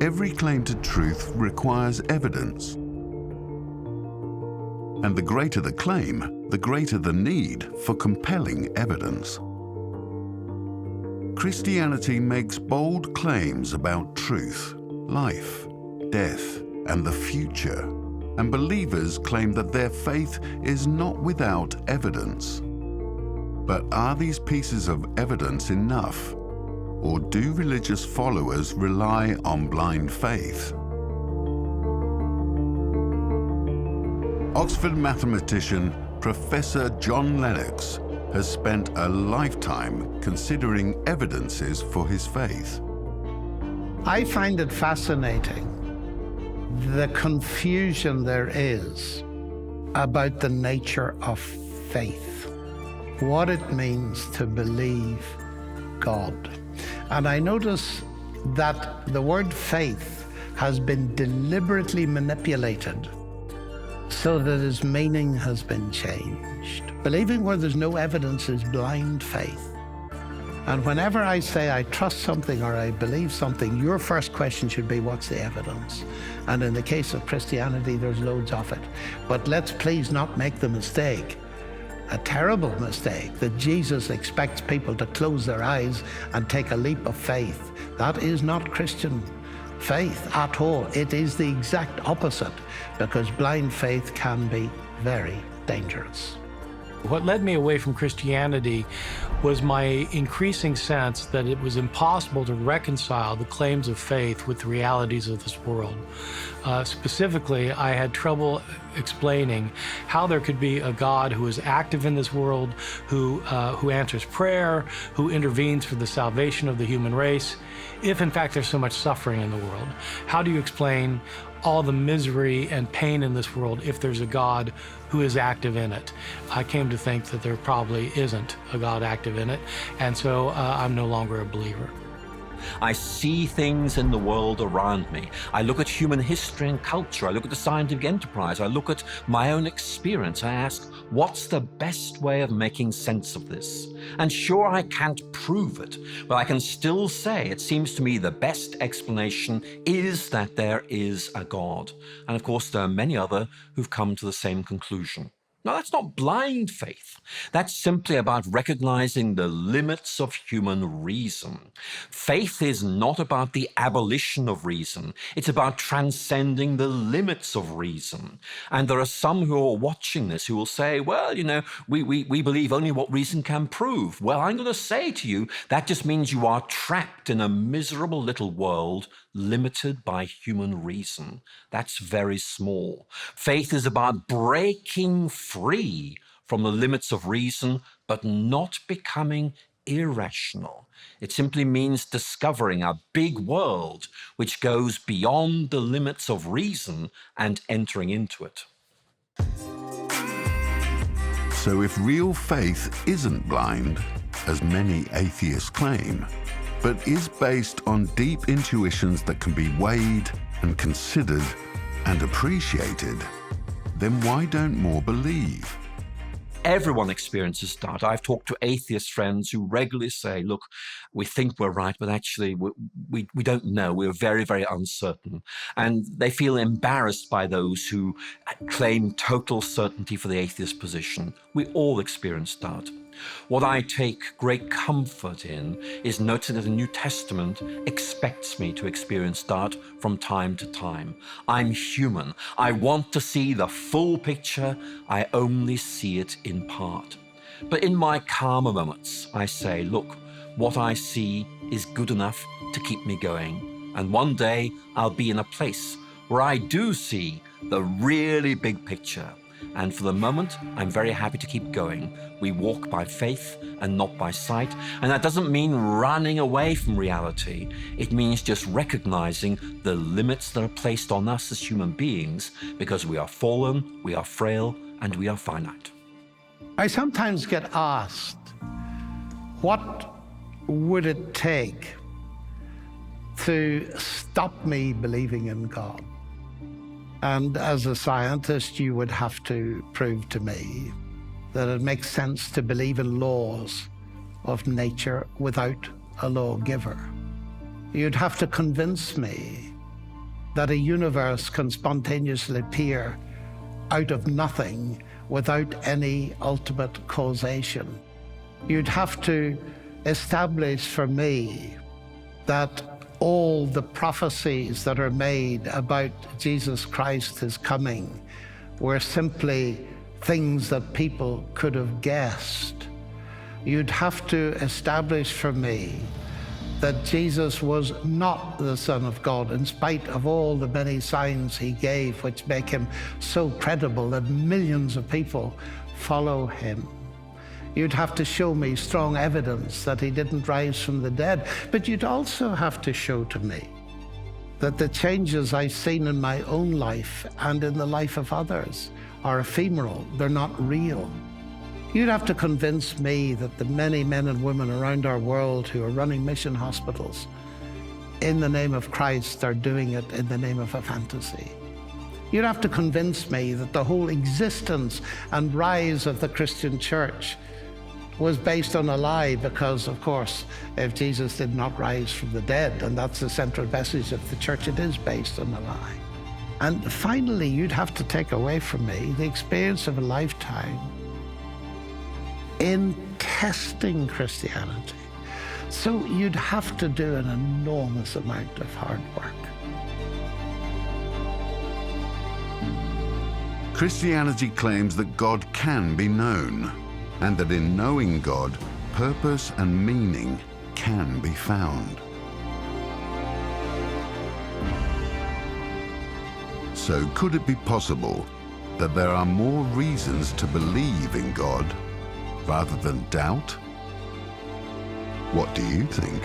Every claim to truth requires evidence. And the greater the claim, the greater the need for compelling evidence. Christianity makes bold claims about truth, life, death, and the future, and believers claim that their faith is not without evidence. But are these pieces of evidence enough, or do religious followers rely on blind faith? Oxford mathematician Professor John Lennox has spent a lifetime considering evidences for his faith. I find it fascinating the confusion there is about the nature of faith, what it means to believe God. And I notice that the word faith has been deliberately manipulated so that its meaning has been changed. Believing where there's no evidence is blind faith. And whenever I say I trust something or I believe something, your first question should be, what's the evidence? And in the case of Christianity, there's loads of it. But let's please not make the mistake, a terrible mistake, that Jesus expects people to close their eyes and take a leap of faith. That is not Christian faith at all. It is the exact opposite, because blind faith can be very dangerous. What led me away from Christianity was my increasing sense that it was impossible to reconcile the claims of faith with the realities of this world. Specifically, I had trouble explaining how there could be a God who is active in this world, who answers prayer, who intervenes for the salvation of the human race, if in fact there's so much suffering in the world. How do you explain all the misery and pain in this world if there's a God who is active in it? I came to think that there probably isn't a God active in it, and so I'm no longer a believer. I see things in the world around me. I look at human history and culture. I look at the scientific enterprise. I look at my own experience. I ask, what's the best way of making sense of this? And sure, I can't prove it, but I can still say it seems to me the best explanation is that there is a God. And of course, there are many other who've come to the same conclusion. Now, that's not blind faith. That's simply about recognizing the limits of human reason. Faith is not about the abolition of reason. It's about transcending the limits of reason. And there are some who are watching this who will say, well, you know, we believe only what reason can prove. Well, I'm going to say to you, that just means you are trapped in a miserable little world limited by human reason. That's very small. Faith is about breaking free from the limits of reason, but not becoming irrational. It simply means discovering a big world which goes beyond the limits of reason and entering into it. So if real faith isn't blind, as many atheists claim, but is based on deep intuitions that can be weighed and considered and appreciated, then why don't more believe? Everyone experiences doubt. I've talked to atheist friends who regularly say, look, we think we're right, but actually we don't know. We're very, very uncertain. And they feel embarrassed by those who claim total certainty for the atheist position. We all experience doubt. What I take great comfort in is noting that the New Testament expects me to experience doubt from time to time. I'm human. I want to see the full picture. I only see it in part. But in my calmer moments, I say, look, what I see is good enough to keep me going. And one day I'll be in a place where I do see the really big picture. And for the moment, I'm very happy to keep going. We walk by faith and not by sight. And that doesn't mean running away from reality. It means just recognizing the limits that are placed on us as human beings, because we are fallen, we are frail, and we are finite. I sometimes get asked, what would it take to stop me believing in God? And as a scientist, you would have to prove to me that it makes sense to believe in laws of nature without a lawgiver. You'd have to convince me that a universe can spontaneously appear out of nothing without any ultimate causation. You'd have to establish for me that all the prophecies that are made about Jesus Christ, his coming, were simply things that people could have guessed. You'd have to establish for me that Jesus was not the Son of God, in spite of all the many signs he gave, which make him so credible that millions of people follow him. You'd have to show me strong evidence that he didn't rise from the dead, but you'd also have to show to me that the changes I've seen in my own life and in the life of others are ephemeral, they're not real. You'd have to convince me that the many men and women around our world who are running mission hospitals in the name of Christ are doing it in the name of a fantasy. You'd have to convince me that the whole existence and rise of the Christian church was based on a lie because, of course, if Jesus did not rise from the dead, and that's the central message of the church, it is based on a lie. And finally, you'd have to take away from me the experience of a lifetime in testing Christianity. So you'd have to do an enormous amount of hard work. Christianity claims that God can be known, and that in knowing God, purpose and meaning can be found. So could it be possible that there are more reasons to believe in God rather than doubt? What do you think?